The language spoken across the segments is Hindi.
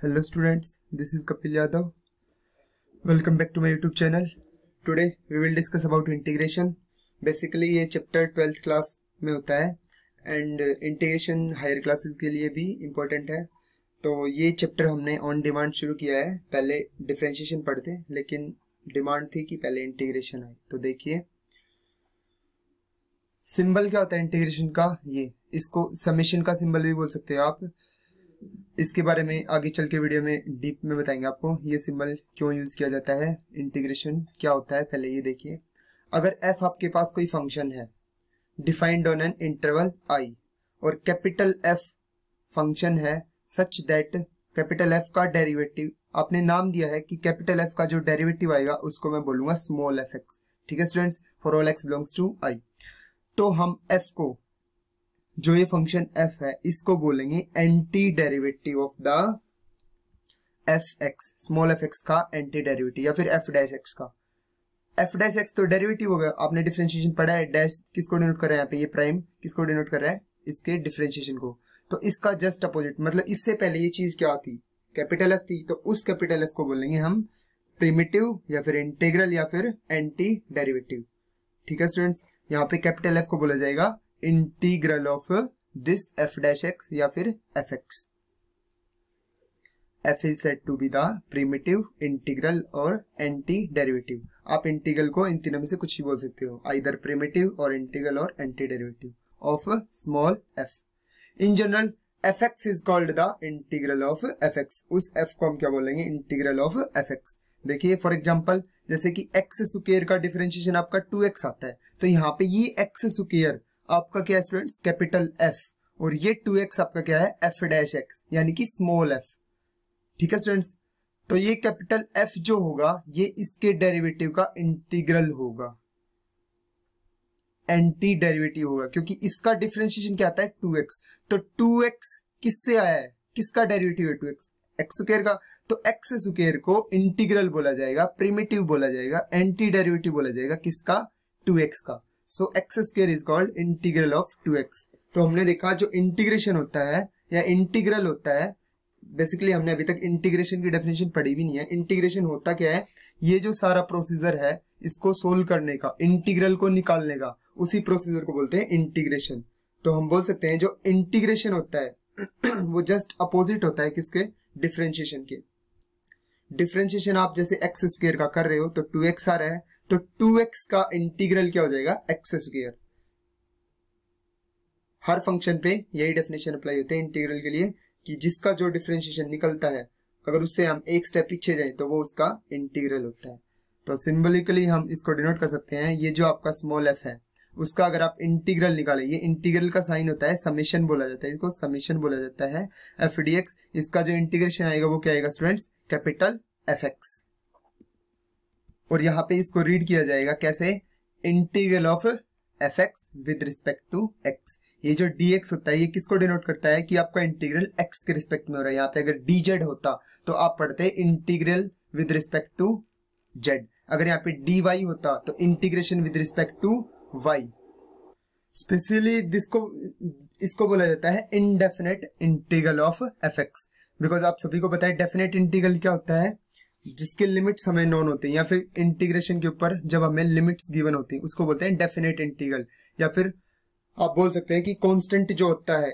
Hello students, this is Kapil Yadav. Welcome back to my YouTube channel. Today we will discuss about integration. Basically ये चैप्टर 12th क्लास में होता है एंड इंटीग्रेशन हायर क्लासेस के लिए भी इम्पोर्टेंट है. तो ये चैप्टर हमने ऑन डिमांड शुरू किया है. पहले डिफरेंशिएशन पढ़ते लेकिन डिमांड थी कि पहले इंटीग्रेशन आए. तो देखिए सिंबल क्या होता है इंटीग्रेशन का. ये इसको समेशन का सिंबल भी बोल सकते हो आप. इसके बारे में आगे चल के वीडियो में डीप में बताएंगे आपको ये सिंबल क्यों यूज किया जाता है, इंटीग्रेशन क्या होता है. पहले ये देखिए, अगर f आपके पास कोई फंक्शन है defined on an interval i और कैपिटल F फंक्शन है सच दैट कैपिटल F का डेरिवेटिव आपने नाम दिया है कि कैपिटल F का जो डेरिवेटिव आएगा उसको मैं बोलूंगा स्मॉल fx. ठीक है students, for all x belongs to i. तो हम f को जो ये फंक्शन f है इसको बोलेंगे anti derivative of the fx, small fx का एंटी डेरिवेटिव या फिर f डैश x का. f डैश x तो डेरिवेटिव हो गया, आपने डिफरेंशिएशन पढ़ा है. डैश किसको डिनोट कर रहा है यहाँ पे, ये प्राइम किसको डिनोट कर रहा है, इसके डिफरेंशिएशन को. तो इसका जस्ट अपोजिट मतलब इससे पहले ये चीज क्या थी, कैपिटल F थी. तो उस कैपिटल F को बोलेंगे हम प्रिमिटिव या फिर इंटीग्रल या फिर एंटी डेरिवेटिव. ठीक है स्टूडेंट्स, यहाँ पे कैपिटल F को बोला जाएगा integral of this f dash x या फिर fx. f is said to be the primitive, integral और एंटी डेरिवेटिव. आप इंटीग्रल को इन तीनों में से कुछ भी बोल सकते हो, आइदर प्रिमिटिव और इंटीग्रल और anti derivative of small f. In general fx is called the integral of fx. उस f को हम क्या बोलेंगे, इंटीग्रल ऑफ fx. देखिए फॉर एग्जांपल जैसे कि x स्क्वायर का डिफरेंशिएशन आपका 2x आता है, तो यहाँ पे ये x स्क्वायर आपका क्या है स्टूडेंट्स, कैपिटल F, और ये 2x आपका क्या है, f डैश x यानी कि स्मॉल f. ठीक है स्टूडेंट्स, तो ये कैपिटल F जो होगा ये इसके डेरिवेटिव का इंटीग्रल होगा, एंटी डेरिवेटिव होगा, क्योंकि इसका डिफरेंशिएशन क्या आता है 2x. तो 2x किससे आया है, किसका डेरिवेटिव है 2x, x स्क्वायर का. तो x स्क्वायर को इंटीग्रल बोला जाएगा, प्रिमिटिव बोला जाएगा, एंटी डेरिवेटिव बोला जाएगा किसका, 2x का. सो x square is called integral of 2x. तो हमने देखा जो इंटीग्रेशन होता है या इंटीग्रल होता है, बेसिकली हमने अभी तक इंटीग्रेशन की डेफिनेशन पढ़ी भी नहीं है. इंटीग्रेशन होता क्या है, ये जो सारा प्रोसीजर है इसको सोल्व करने का, इंटीग्रल को निकालने का, उसी प्रोसीजर को बोलते हैं इंटीग्रेशन. तो हम बोल सकते हैं जो इंटीग्रेशन होता है वो जस्ट अपोजिट होता है किसके, डिफरेंशिएशन के. डिफरेंशिएशन आप जैसे एक्स स्क्वायर का कर रहे हो तो 2x आ रहा है, तो 2x का इंटीग्रल क्या हो जाएगा, एक्स स्क्वायर. हर फंक्शन पे यही डेफिनेशन अप्लाई होते हैं इंटीग्रल के लिए कि जिसका जो डिफरेंशिएशन निकलता है अगर उससे हम एक स्टेप पीछे जाए तो वो उसका इंटीग्रल होता है. तो सिंबलिकली हम इसको डिनोट कर सकते हैं, ये जो आपका स्मॉल f है उसका अगर आप इंटीग्रल निकालें, ये इंटीग्रल का साइन होता है समेशन बोला जाता है, इसको समेशन बोला जाता है f dx. इसका जो इंटीग्रेशन आएगा वो क्या आएगा स्टूडेंट्स, कैपिटल fx. और यहाँ पे इसको रीड किया जाएगा कैसे, integral of fx with respect to x. ये जो dx होता है ये किसको डिनोट करता है कि आपका इंटीग्रल x के रिस्पेक्ट में हो रहा है. यहाँ पे अगर dz होता तो आप पढ़ते integral with respect to z. अगर यहाँ पे dy होता तो integration with respect to y. Specially इसको बोला जाता है indefinite integral of fx. Because आप सभी को पता है डेफिनेट इंटीग्रल क्या होता है, जिसके लिमिट्स हमें नॉन होते हैं, या फिर इंटीग्रेशन के ऊपर जब हमें लिमिट्स गिवन होती हैं उसको बोलते हैं डेफिनेट इंटीग्रल. या फिर आप बोल सकते हैं कि कांस्टेंट जो होता है,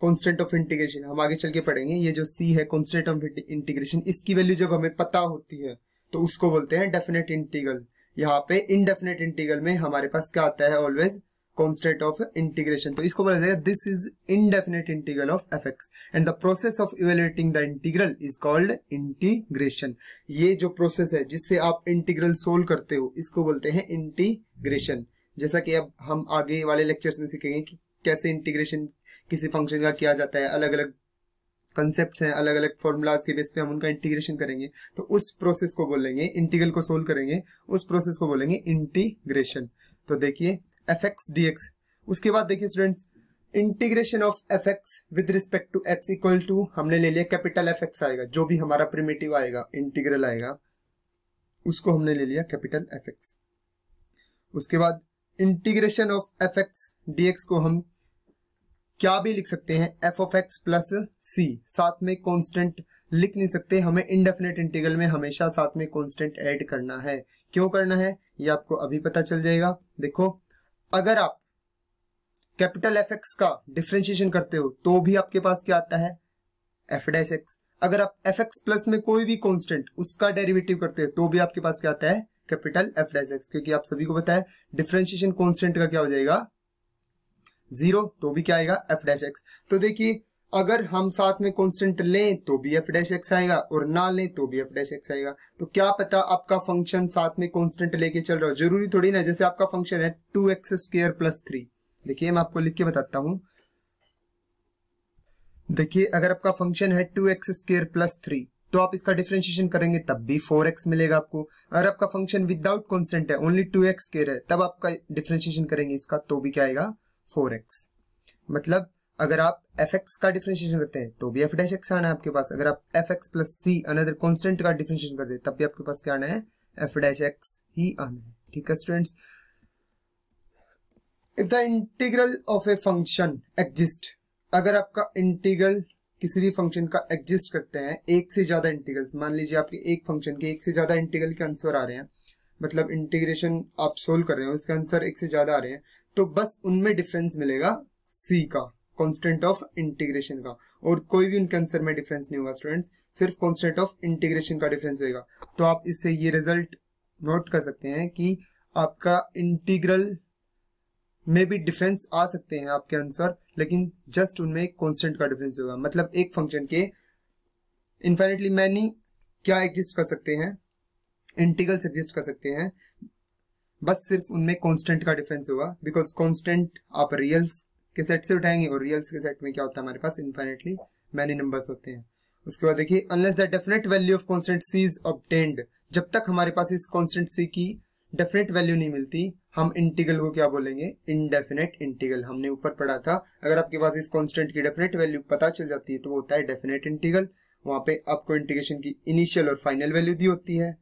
कांस्टेंट ऑफ इंटीग्रेशन, हम आगे चल के पढ़ेंगे. ये जो c है कांस्टेंट ऑफ इंटीग्रेशन, इसकी वैल्यू जब हमें पता होती है तो उसको बोलते हैं डेफिनेट इंटीग्रल. यहाँ पे इनडेफिनेट इंटीग्रल में हमारे पास क्या आता है, ऑलवेज कांस्टेंट ऑफ इंटीग्रेशन. तो इसको बोला जाएगा this is indefinite integral of fx and the process of evaluating the integral is called integration. ये जो प्रोसेस है जिससे आप इंटीग्रल सोल्व करते हो इसको बोलते हैं इंटीग्रेशन. जैसा कि अब हम आगे वाले लेक्चर्स में सीखेंगे कि कैसे इंटीग्रेशन किसी फंक्शन का किया जाता है, अलग अलग कंसेप्ट्स हैं, अलग अलग फॉर्मूलाज के बेस पे हम उनका इंटीग्रेशन करेंगे. तो उस प्रोसेस को बोलेंगे, इंटीग्रल को सोल्व करेंगे उस प्रोसेस को बोलेंगे इंटीग्रेशन. तो देखिए fx dx. उसके बाद देखिए students, integration of fx with respect to x equal to हमने ले लिया कैपिटल fx आएगा, जो भी हमारा प्रिमिटिव आएगा इंटीग्रल आएगा उसको हमने ले लिया कैपिटल fx. उसके बाद इंटीग्रेशन ऑफ fx dx को हम क्या भी लिख सकते हैं, f of x plus c, साथ में कांस्टेंट लिख नहीं सकते, हमें इंडेफिनेट इंटीग्रल में हमेशा साथ में कांस्टेंट ऐड करना है। क्यों करना है ये आपको अभी पता चल जाएगा। देखो, अगर आप कैपिटल एफ एक्स का डिफरेंशिएशन करते हो तो भी आपके पास क्या आता है, एफ डैश एक्स। अगर आप एफ एक्स प्लस में कोई भी कांस्टेंट उसका डेरिवेटिव करते हो तो भी आपके पास क्या आता है, कैपिटल एफ डैश एक्स। क्योंकि आप सभी को पता है डिफरेंशिएशन कांस्टेंट का क्या हो जाएगा, 0, तो भी क्या आएगा, एफ डैश एक्स। तो देखिए, अगर हम साथ में कांस्टेंट लें तो भी एफ डैश एक्स आएगा और ना लें तो भी एफ डैश एक्स आएगा। तो क्या पता आपका फंक्शन साथ में कांस्टेंट लेके चल रहा हो, जरूरी थोड़ी ना। जैसे आपका फंक्शन है 2x² + 3, देखिए मैं आपको लिख के बताता हूं। देखिए, अगर आपका फंक्शन है 2x² + 3 तो आप इसका डिफरेंशिएशन करेंगे तब भी 4x मिलेगा आपको। अगर आपका फंक्शन विदाउट कांस्टेंट है, ओनली 2x² है, तब आपका डिफरेंशिएशन करेंगे इसका तो भी क्या आएगा, 4x। मतलब अगर आप fx का डिफरेंशिएशन करते हैं तो भी f डैश x आना है आपके पास। अगर आप fx + c अनदर कांस्टेंट का डिफरेंशिएशन करते हैं तब भी आपके पास क्या आना है, f डैश x ही आना है। ठीक है students, if the integral of a function exist, अगर आपका इंटीग्रल किसी भी फंक्शन का एग्जिस्ट करते हैं, एक से ज्यादा इंटीग्रल्स, मान लीजिए आपके एक फंक्शन के एक से ज्यादा इंटीग्रल के आंसर आ रहे हैं, मतलब इंटीग्रेशन आप सोल्व कर रहे हो उसके आंसर एक से ज्यादा आ रहे हैं, तो बस उनमें डिफरेंस मिलेगा c का, कांस्टेंट ऑफ इंटीग्रेशन का, और कोई भी उनके आंसर में डिफरेंस नहीं होगा स्टूडेंट्स, सिर्फ कांस्टेंट ऑफ इंटीग्रेशन का डिफरेंस होगा। तो आप इससे ये रिजल्ट नोट कर सकते हैं कि आपका इंटीग्रल में भी डिफरेंस आ सकते हैं आपके आंसर, लेकिन जस्ट उनमें एक कांस्टेंट का डिफरेंस होगा। मतलब एक फंक्शन के इनफाइनाइटली मैनी क्या एग्जिस्ट कर सकते हैं, इंटीग्रल्स एग्जिस्ट कर सकते हैं, बस सिर्फ उनमें कांस्टेंट का डिफरेंस होगा। बिकॉज कांस्टेंट आप रियल्स के सेट से उठाएंगे और रियल्स के सेट में क्या होता है, हमारे पास इनफाइनाइटली मैनी नंबर्स होते हैं। उसके बाद देखिए, unless the definite value of constant c is obtained, जब तक हमारे पास इस कांस्टेंट c की डेफिनेट वैल्यू नहीं मिलती, हम इंटीग्रल को क्या बोलेंगे, इनडेफिनेट इंटीग्रल। हमने ऊपर पढ़ा था, अगर आपके पास इस कांस्टेंट की डेफिनेट वैल्यू पता चल जाती है तो वो होता है डेफिनेट इंटीग्रल। वहां पे आपको इंटीग्रेशन की इनिशियल और फाइनल वैल्यू दी होती है,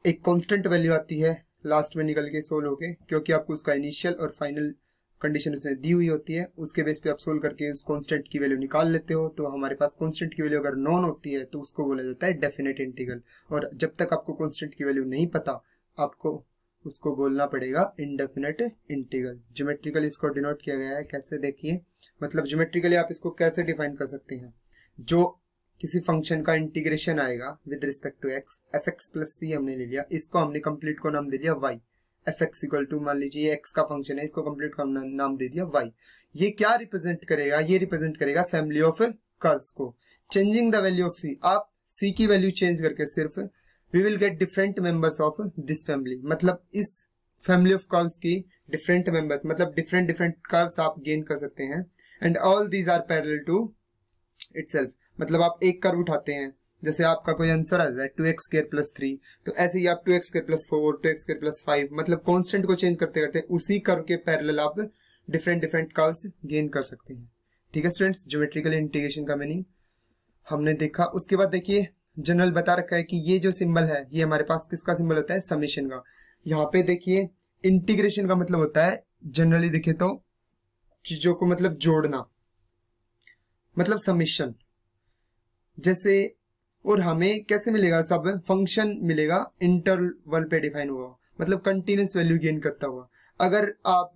एक कांस्टेंट वैल्यू आती है लास्ट में निकल के सोल्व होके, क्योंकि आपको उसका इनिशियल और फाइनल कंडीशन उसने दी हुई होती है, उसके बेस पे आप सोल्व करके उस कांस्टेंट की वैल्यू निकाल लेते हो। तो हमारे पास कांस्टेंट की वैल्यू अगर नॉन होती है तो उसको बोला जाता है डेफिनेट इंटीग्रल, और जब तक आपको कांस्टेंट की वैल्यू नहीं पता आपको उसको बोलना पड़ेगा इंडेफिनेट इंटीग्रल। ज्योमेट्रिकली इसको डिनोट किया गया है, कैसे देखिए, मतलब ज्योमेट्रिकली आप इसको कैसे डिफाइन कर सकते हैं, जो किसी फंक्शन का इंटीग्रेशन आएगा with respect to X, F X plus C हमने ले लिया, इसको हमने कंप्लीट को नाम दे दिया Y, F X equal to मान लीजिए एक्स का फंक्शन है, इसको कंप्लीट को नाम दे दिया वाई। ये क्या रिप्रेजेंट करेगा, ये रिप्रेजेंट करेगा फैमिली ऑफ कर्व्स को। Changing the value of C, आप सी की वैल्यू चेंज करके सिर्फ we will get different members of this family, मतलब इस फैमिली ऑफ कर्व्स की डिफरेंट मेंबर्स, मतलब डिफरेंट डिफरेंट कर्व्स आप गेन कर सकते हैं। And all these are parallel to itself, मतलब आप एक कर्व उठाते हैं, जैसे आपका कोई आंसर आ जाए 2x² + 3, तो ऐसे ही आप 2x² + 4, 2x² + 5, मतलब कांस्टेंट को चेंज करते करते उसी कर्व के पैरेलल आप डिफरेंट डिफरेंट कर्व्स गेन कर सकते हैं। ठीक है स्टूडेंट्स, ज्योमेट्रिकल इंटीग्रेशन का मीनिंग हमने देखा। उसके बाद देखिए, जनरल बता रखा है कि ये जो सिंबल है ये हमारे पास किसका सिंबल होता है, समेशन का। यहाँ पे देखिए, इंटीग्रेशन का मतलब होता है, जनरली देखे तो चीजों को मतलब जोड़ना, मतलब समेशन। जैसे, और हमें कैसे मिलेगा, सब फंक्शन मिलेगा इंटरवल पे डिफाइन हुआ, मतलब कंटिन्यूस वैल्यू गेन करता हुआ। अगर आप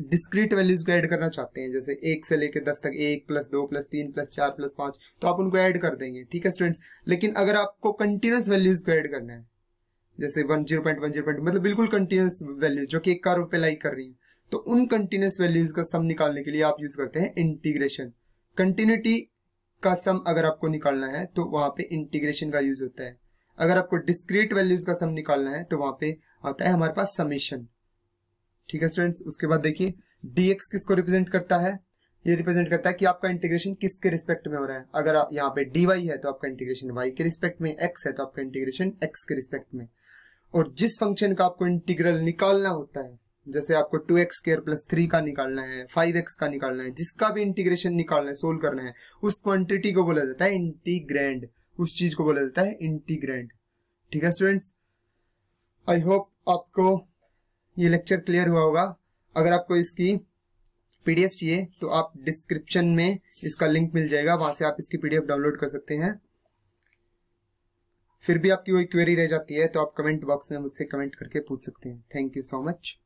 डिस्क्रीट वैल्यूज को ऐड करना चाहते हैं, जैसे 1 से लेकर 10 तक, 1 + 2 + 3 + 4 + 5, तो आप उनको ऐड कर देंगे। ठीक है स्टूडेंट्स, लेकिन अगर आपको कंटिन्यूस वैल्यूज को ऐड करना है, जैसे 10.10, मतलब बिल्कुल कंटिन्यूस वैल्यूज जो कि एक कर्व पे लाई कर रही है, तो उन कंटिन्यूस वैल्यूज का सम निकालने के लिए आप यूज करते हैं इंटीग्रेशन। कंटिन्यूटी का सम अगर आपको निकालना है तो वहां पे इंटीग्रेशन का यूज होता है। अगर आपको डिस्क्रीट वैल्यूज का सम निकालना है तो वहां पे आता है हमारे पास समेशन। ठीक है स्टूडेंट्स, उसके बाद देखिए, dx किसको रिप्रेजेंट करता है, ये रिप्रेजेंट करता है कि आपका इंटीग्रेशन किसके रिस्पेक्ट में हो रहा है। अगर आप यहाँ पे dy है तो आपका इंटीग्रेशन y के रिस्पेक्ट में, x है तो आपका इंटीग्रेशन x के रिस्पेक्ट में। और जिस फंक्शन का आपको इंटीग्रल निकालना होता है, जैसे आपको 2x² + 3 का निकालना है, 5x का निकालना है, जिसका भी इंटीग्रेशन निकालना है, सोल्व करना है, उस क्वांटिटी को बोला जाता है इंटीग्रैंड, उस चीज को बोला जाता है इंटीग्रैंड। ठीक है स्टूडेंट्स, आई होप आपको ये लेक्चर क्लियर हुआ होगा। अगर आपको इसकी पीडीएफ चाहिए तो आप डिस्क्रिप्शन में इसका लिंक मिल जाएगा, वहां से आप इसकी पीडीएफ डाउनलोड कर सकते हैं। फिर भी आपकी कोई क्वेरी रह जाती है तो आप कमेंट बॉक्स में मुझसे कमेंट करके पूछ सकते हैं। Thank you so much.